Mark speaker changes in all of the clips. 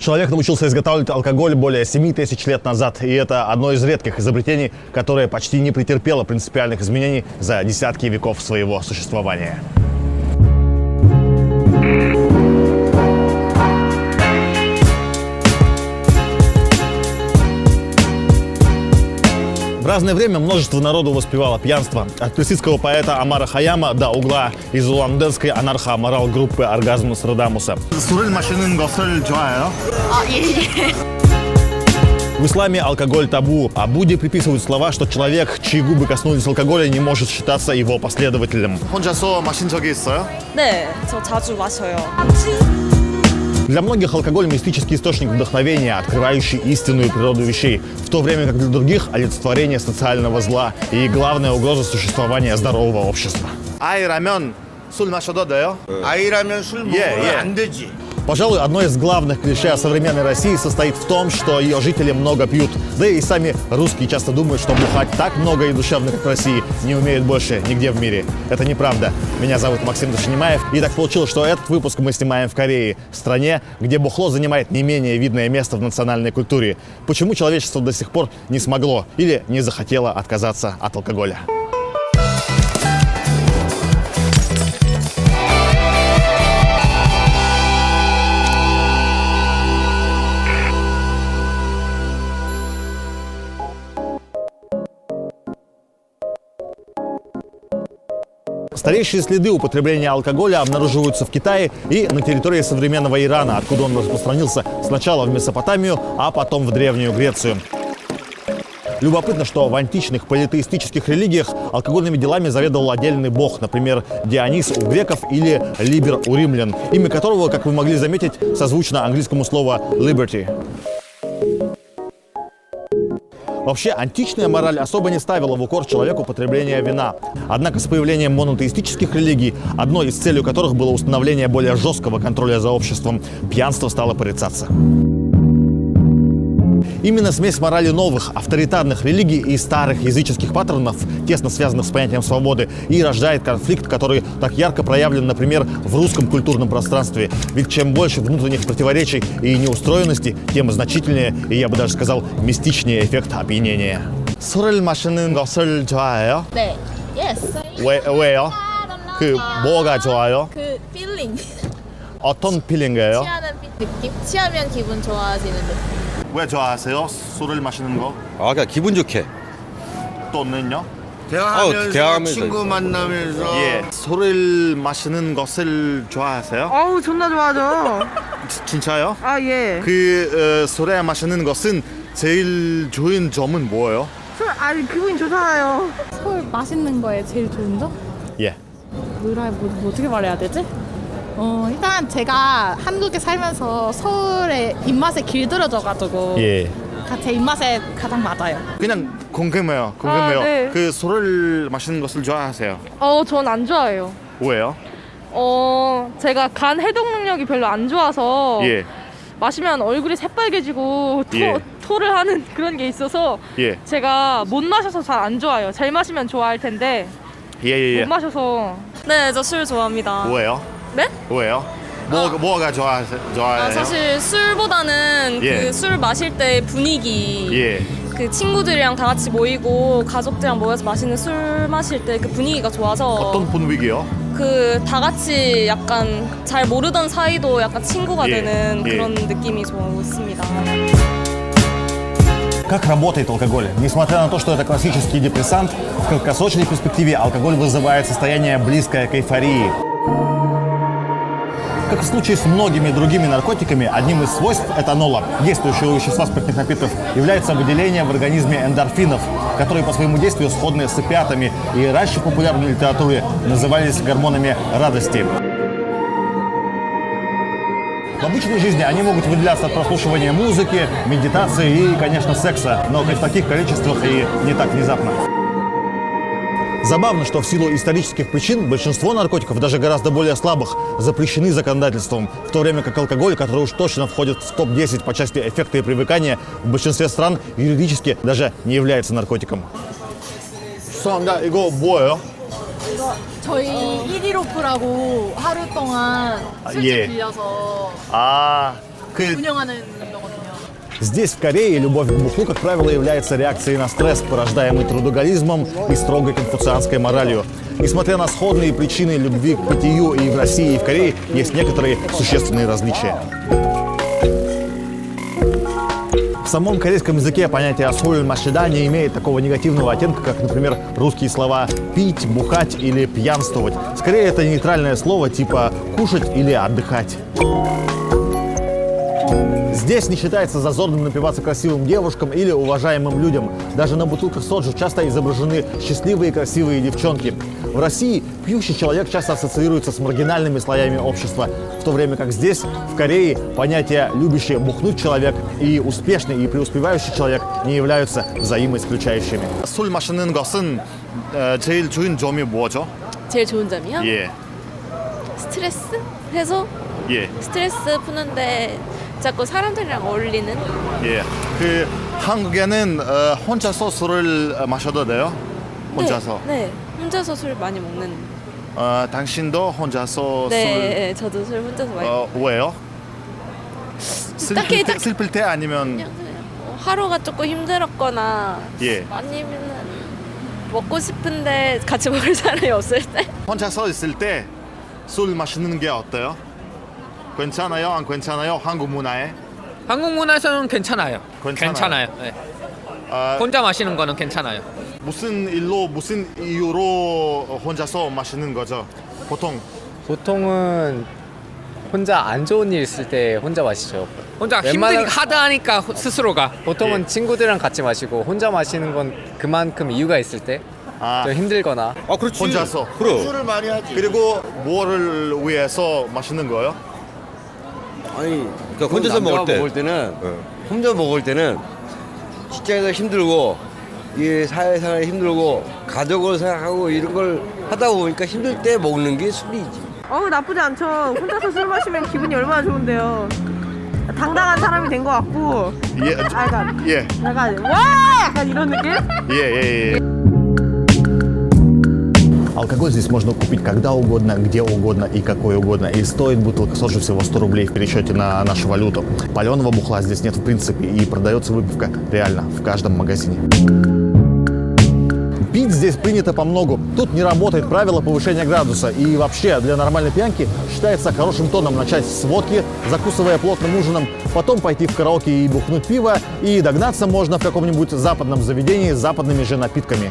Speaker 1: Человек научился изготавливать алкоголь более 7000 лет назад, и это одно из редких изобретений, которое почти не претерпело принципиальных изменений за десятки веков своего существования. В разное время множество народу воспевало пьянство. От персидского поэта Омара Хайяма до угла из улан-удэнской анархо-аморал группы Оргазм Нострадамуса. В исламе алкоголь табу, а Будде приписывают слова, что человек, чьи губы коснулись алкоголя, не может считаться его последователем.
Speaker 2: 네, 저 자주 마셔요.
Speaker 1: Для многих алкоголь – мистический источник вдохновения, открывающий истинную природу вещей, в то время как для других – олицетворение социального зла и главная угроза существования здорового общества.
Speaker 3: 아이라면 술 마셔도 돼요? 아이라면 술 먹으면 안 되지.
Speaker 1: Пожалуй, одно из главных клише о современной России состоит в том, что ее жители много пьют. Да и сами русские часто думают, что бухать так много и душевно, как в России, не умеют больше нигде в мире. Это неправда. Меня зовут Максим Дашинимаев, и так получилось, что этот выпуск мы снимаем в Корее, в стране, где бухло занимает не менее видное место в национальной культуре. Почему человечество до сих пор не смогло или не захотело отказаться от алкоголя? Старейшие следы употребления алкоголя обнаруживаются в Китае и на территории современного Ирана, откуда он распространился сначала в Месопотамию, а потом в Древнюю Грецию. Любопытно, что в античных политеистических религиях алкогольными делами заведовал отдельный бог, например, Дионис у греков или Либер у римлян, имя которого, как вы могли заметить, созвучно английскому слову «liberty». Вообще, античная мораль особо не ставила в укор человеку употребление вина. Однако с появлением монотеистических религий, одной из целей которых было установление более жесткого контроля за обществом, пьянство стало порицаться. Именно смесь морали новых, авторитарных религий и старых языческих паттернов, тесно связанных с понятием свободы, и рождает конфликт, который так ярко проявлен, например, в русском культурном пространстве. Ведь чем больше внутренних противоречий и неустроенности, тем значительнее, и я бы даже сказал, мистичнее эффект опьянения. 술을 마시는 것을 좋아해요?
Speaker 2: 네, yes.
Speaker 1: 왜요? 그 뭐가 좋아요?
Speaker 2: 그 feeling.
Speaker 1: 어떤 필링이에요?
Speaker 2: 취하는 느낌? 취하면 기분 좋아지는 느낌.
Speaker 1: 왜 좋아하세요? 술을 마시는 거?
Speaker 4: 아, 그냥 기분 좋게.
Speaker 1: 또는요?
Speaker 4: 대화하면서.
Speaker 3: 친구 만나면서
Speaker 1: 예. 술을 마시는 것을 좋아하세요?
Speaker 5: 어우 존나 좋아하죠.
Speaker 1: 진짜요?
Speaker 5: 아 예.
Speaker 1: 술에 마시는 것은 제일 좋은 점은 뭐예요?
Speaker 5: 술 아니 기분이 좋잖아요.
Speaker 6: 술 맛있는 거에 제일 좋은 점?
Speaker 1: 예.
Speaker 6: 뭐 어떻게 말해야 되지? 일단 제가 한국에 살면서 서울의 입맛에 길들여져가지고
Speaker 1: 예.
Speaker 6: 제 입맛에 가장 맞아요.
Speaker 1: 그냥 궁금해요.
Speaker 5: 아, 네.
Speaker 1: 그 술을 마시는 것을 좋아하세요?
Speaker 5: 전 안 좋아해요.
Speaker 1: 왜요?
Speaker 5: 제가 간 해독 능력이 별로 안 좋아서
Speaker 1: 예.
Speaker 5: 마시면 얼굴이 새빨개지고
Speaker 1: 예.
Speaker 5: 토를 하는 그런 게 있어서
Speaker 1: 예.
Speaker 5: 제가 못 마셔서 잘 안 좋아해요. 잘 마시면 좋아할 텐데
Speaker 1: 예.
Speaker 5: 못 마셔서.
Speaker 2: 네, 저 술 좋아합니다.
Speaker 1: 왜요?
Speaker 2: 네?
Speaker 1: 왜요? 뭐가 좋아해요?
Speaker 2: 사실 술보다는
Speaker 1: 예.
Speaker 2: 그 술 마실 때 분위기,
Speaker 1: 예.
Speaker 2: 그 친구들이랑 다 같이 모이고 가족들이랑 모여서 마시는 술 마실 때 그 분위기가 좋아서
Speaker 1: 어떤 분위기요?
Speaker 2: 그 다 같이 약간 잘 모르던 사이도 약간 친구가
Speaker 1: 예.
Speaker 2: 되는
Speaker 1: 예.
Speaker 2: 그런 느낌이 좋습니다.
Speaker 1: Как работает алкоголь? Несмотря на то, что это классический депрессант, в краткосрочной перспективе алкоголь вызывает состояние, близкое к эйфории. Как в случае с многими другими наркотиками, одним из свойств этанола, действующего вещества спиртных напитков, является выделение в организме эндорфинов, которые по своему действию сходны с опиатами и раньше в популярной литературе назывались гормонами радости. В обычной жизни они могут выделяться от прослушивания музыки, медитации и, конечно, секса, но в таких количествах и не так внезапно. Забавно, что в силу исторических причин большинство наркотиков, даже гораздо более слабых, запрещены законодательством, в то время как алкоголь, который уж точно входит в топ-10 по части эффекта и привыкания, в большинстве стран юридически даже не является наркотиком. 이거 뭐예요?
Speaker 6: 저희 1일 오프라고 하루 동안 술집
Speaker 1: 예.
Speaker 6: 빌려서 운영하는 거거든요.
Speaker 1: Здесь, в Корее, любовь к бухлу, как правило, является реакцией на стресс, порождаемый трудоголизмом и строгой конфуцианской моралью. Несмотря на сходные причины любви к питью и в России, и в Корее есть некоторые существенные различия. В самом корейском языке понятие «асуль машида» не имеет такого негативного оттенка, как, например, русские слова «пить», «бухать» или «пьянствовать». Скорее, это нейтральное слово типа «кушать» или «отдыхать». Здесь не считается зазорным напиваться красивым девушкам или уважаемым людям. Даже на бутылках соджу часто изображены счастливые и красивые девчонки. В России пьющий человек часто ассоциируется с маргинальными слоями общества, в то время как здесь, в Корее, понятия «любящий бухнуть человек» и «успешный и преуспевающий человек» не являются взаимоисключающими.
Speaker 3: 술 마시는 것은 제일 좋은 점이 뭐죠?
Speaker 7: 제일 좋은 점이요?
Speaker 3: 예.
Speaker 7: 스트레스 해소?
Speaker 3: 예.
Speaker 7: 스트레스 푸는데 자꾸 사람들이랑 어울리는?
Speaker 3: 예. 그 한국에는 혼자서 술을 마셔도 돼요? 혼자서.
Speaker 7: 네, 네. 혼자서 술 많이 먹는.
Speaker 3: 당신도 혼자서
Speaker 7: 네, 저도 술 혼자서 많이.
Speaker 3: 왜요?
Speaker 7: 딱히
Speaker 3: 슬플 때 아니면
Speaker 7: 그냥 하루가 조금 힘들었거나
Speaker 3: 예.
Speaker 7: 아니면은 먹고 싶은데 같이 먹을 사람이 없을 때.
Speaker 3: 혼자서 있을 때 술 마시는 게 어때요? 괜찮아요? 안 괜찮아요? 한국 문화에?
Speaker 8: 한국 문화에서는 괜찮아요.
Speaker 3: 괜찮아요?
Speaker 8: 네.
Speaker 3: 아,
Speaker 8: 혼자 마시는 거는 괜찮아요.
Speaker 3: 무슨 일로 무슨 이유로 혼자서 마시는 거죠? 보통
Speaker 9: 보통은 혼자 안 좋은 일 있을 때 혼자 마시죠.
Speaker 8: 혼자
Speaker 9: 웬만한-
Speaker 8: 하다하니까 스스로가.
Speaker 9: 보통은
Speaker 3: 예.
Speaker 9: 친구들이랑 같이 마시고 혼자 마시는 건 그만큼 이유가 있을 때 좀
Speaker 3: 아,
Speaker 9: 힘들거나
Speaker 4: 아 그렇지.
Speaker 3: 혼자서.
Speaker 4: 그럼.
Speaker 3: 술을 많이 하지. 그리고 뭐를 위해서 마시는 거예요?
Speaker 4: 아니 그러니까 혼자서 먹을 때는 혼자 먹을 때는 직장에서 힘들고 이 사회생활이 힘들고 가족을 생각하고 이런 걸 하다 보니까 힘들 때 먹는 게 술이지.
Speaker 10: 나쁘지 않죠. 혼자서 술 마시면 기분이 얼마나 좋은데요. 당당한 사람이 된 것 같고
Speaker 3: 예.
Speaker 10: 약간
Speaker 3: 예.
Speaker 10: 약간 이런 느낌?
Speaker 3: 예.
Speaker 1: Алкоголь здесь можно купить когда угодно, где угодно и какой угодно. И стоит бутылка соджу всего 100 рублей в пересчете на нашу валюту. Паленого бухла здесь нет в принципе, и продается выпивка реально в каждом магазине. Пить здесь принято по многу. Тут не работает правило повышения градуса. И вообще для нормальной пьянки считается хорошим тоном начать с водки, закусывая плотным ужином, потом пойти в караоке и бухнуть пиво, и догнаться можно в каком-нибудь западном заведении с западными же напитками.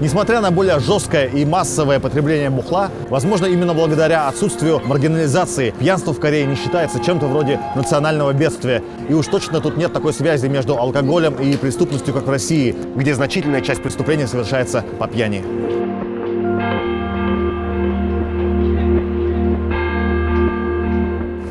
Speaker 1: Несмотря на более жесткое и массовое потребление бухла, возможно, именно благодаря отсутствию маргинализации, пьянство в Корее не считается чем-то вроде национального бедствия. И уж точно тут нет такой связи между алкоголем и преступностью, как в России, где значительная часть преступлений совершается по пьяни.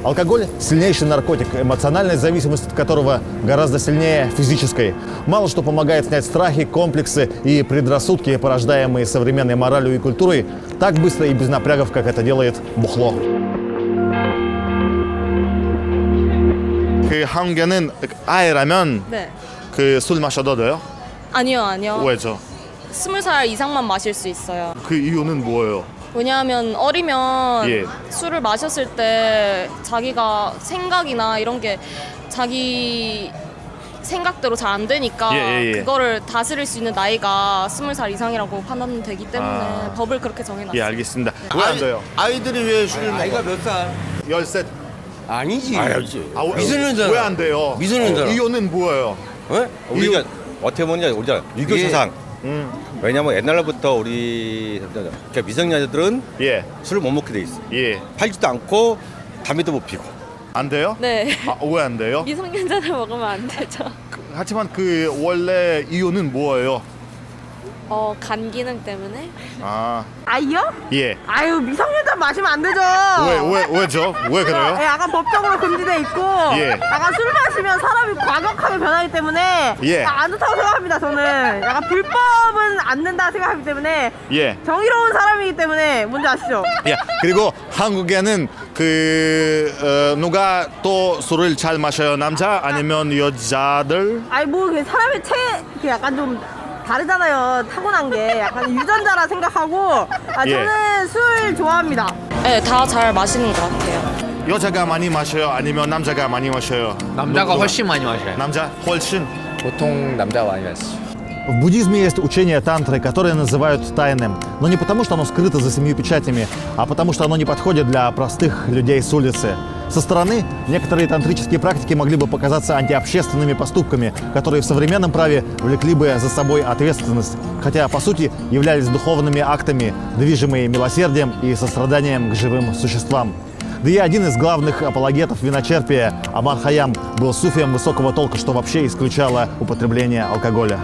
Speaker 1: Алкоголь – сильнейший наркотик, эмоциональная зависимость от которого гораздо сильнее физической. Мало что помогает снять страхи, комплексы и предрассудки, порождаемые современной моралью и культурой, так быстро и без напрягов, как это делает бухло.
Speaker 3: 그 한국에는 아이라면
Speaker 2: 네.
Speaker 3: 그 술 마셔도 돼요?
Speaker 2: 아니요.
Speaker 3: 왜죠?
Speaker 2: 20살 이상만 마실 수 있어요.
Speaker 3: 그 이유는 뭐예요?
Speaker 2: 왜냐하면 어리면
Speaker 3: 예.
Speaker 2: 술을 마셨을 때 자기가 생각이나 이런 게 자기 생각대로 잘 안 되니까
Speaker 3: 예.
Speaker 2: 그거를 다스릴 수 있는 나이가 20살 이상이라고 판단되기 때문에 법을 그렇게 정해놨어요.
Speaker 3: 예, 알겠습니다. 왜 안 돼요? 아이들이 왜 술을
Speaker 4: 나이가 몇 살?
Speaker 3: 13.
Speaker 4: 아니지.
Speaker 3: 미성년자. 왜 안 돼요?
Speaker 4: 미성년자.
Speaker 3: 이유는 뭐예요?
Speaker 4: 우리가 어떻게 보면 우리가 유교
Speaker 3: 예.
Speaker 4: 사상. 왜냐면 옛날부터 우리 그러니까 미성년자들은
Speaker 3: 예.
Speaker 4: 술을 못 먹게 돼 있어.
Speaker 3: 예.
Speaker 4: 팔지도 않고 담배도 못 피고.
Speaker 3: 안 돼요?
Speaker 2: 네.
Speaker 3: 왜 안 돼요?
Speaker 7: 미성년자를 먹으면 안 되죠.
Speaker 3: 하지만 그 원래 이유는 뭐예요?
Speaker 7: 간 기능 때문에.
Speaker 3: 아,
Speaker 10: 아이요?
Speaker 3: 예.
Speaker 10: 아유 미성년자 마시면 안 되죠.
Speaker 3: 왜죠? 왜 그래요?
Speaker 10: 예, 약간 법적으로 금지돼 있고
Speaker 3: 예.
Speaker 10: 약간 술 마시면 사람이 과격하게 변하기 때문에
Speaker 3: 예.
Speaker 10: 안 좋다고 생각합니다. 저는 약간 불법은 안 된다 생각하기 때문에
Speaker 3: 예.
Speaker 10: 정의로운 사람이기 때문에 뭔지 아시죠?
Speaker 3: 예. 그리고 한국에는 누가 또 술을 잘 마셔요? 남자 아니면 여자들?
Speaker 10: 아니 뭐 사람의 약간 좀 다르잖아요. 타고난 게 약간 유전자라 생각하고
Speaker 3: 예.
Speaker 10: 저는 술 좋아합니다.
Speaker 2: 네, 다 잘 마시는 것 같아요.
Speaker 3: 여자가 많이 마셔요? 아니면 남자가 많이 마셔요?
Speaker 8: 남자가 훨씬 많이 마셔요.
Speaker 3: 남자 훨씬?
Speaker 9: 보통 남자가 많이 마시죠.
Speaker 1: В буддизме есть учение тантры, которое называют тайным. Но не потому, что оно скрыто за 7 печатями, а потому, что оно не подходит для простых людей с улицы. Со стороны некоторые тантрические практики могли бы показаться антиобщественными поступками, которые в современном праве влекли бы за собой ответственность, хотя, по сути, являлись духовными актами, движимые милосердием и состраданием к живым существам. Да и один из главных апологетов виночерпия, Амар Хайям, был суфием высокого толка, что вообще исключало употребление алкоголя.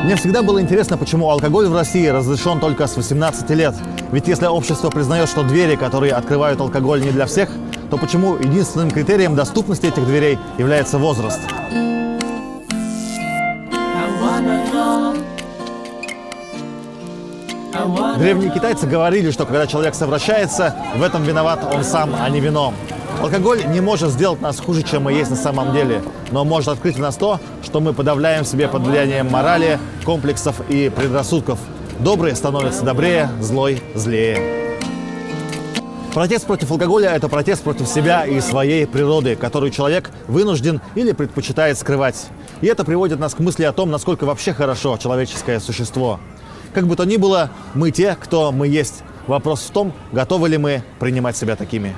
Speaker 1: Мне всегда было интересно, почему алкоголь в России разрешен только с 18 лет. Ведь если общество признает, что двери, которые открывают алкоголь, не для всех, то почему единственным критерием доступности этих дверей является возраст? Древние китайцы говорили, что когда человек совращается, в этом виноват он сам, а не вино. Алкоголь не может сделать нас хуже, чем мы есть на самом деле, но может открыть в нас то, что мы подавляем в себе под влиянием морали, комплексов и предрассудков. Добрый становится добрее, злой – злее. Протест против алкоголя – это протест против себя и своей природы, которую человек вынужден или предпочитает скрывать. И это приводит нас к мысли о том, насколько вообще хорошо человеческое существо. Как бы то ни было, мы те, кто мы есть. Вопрос в том, готовы ли мы принимать себя такими.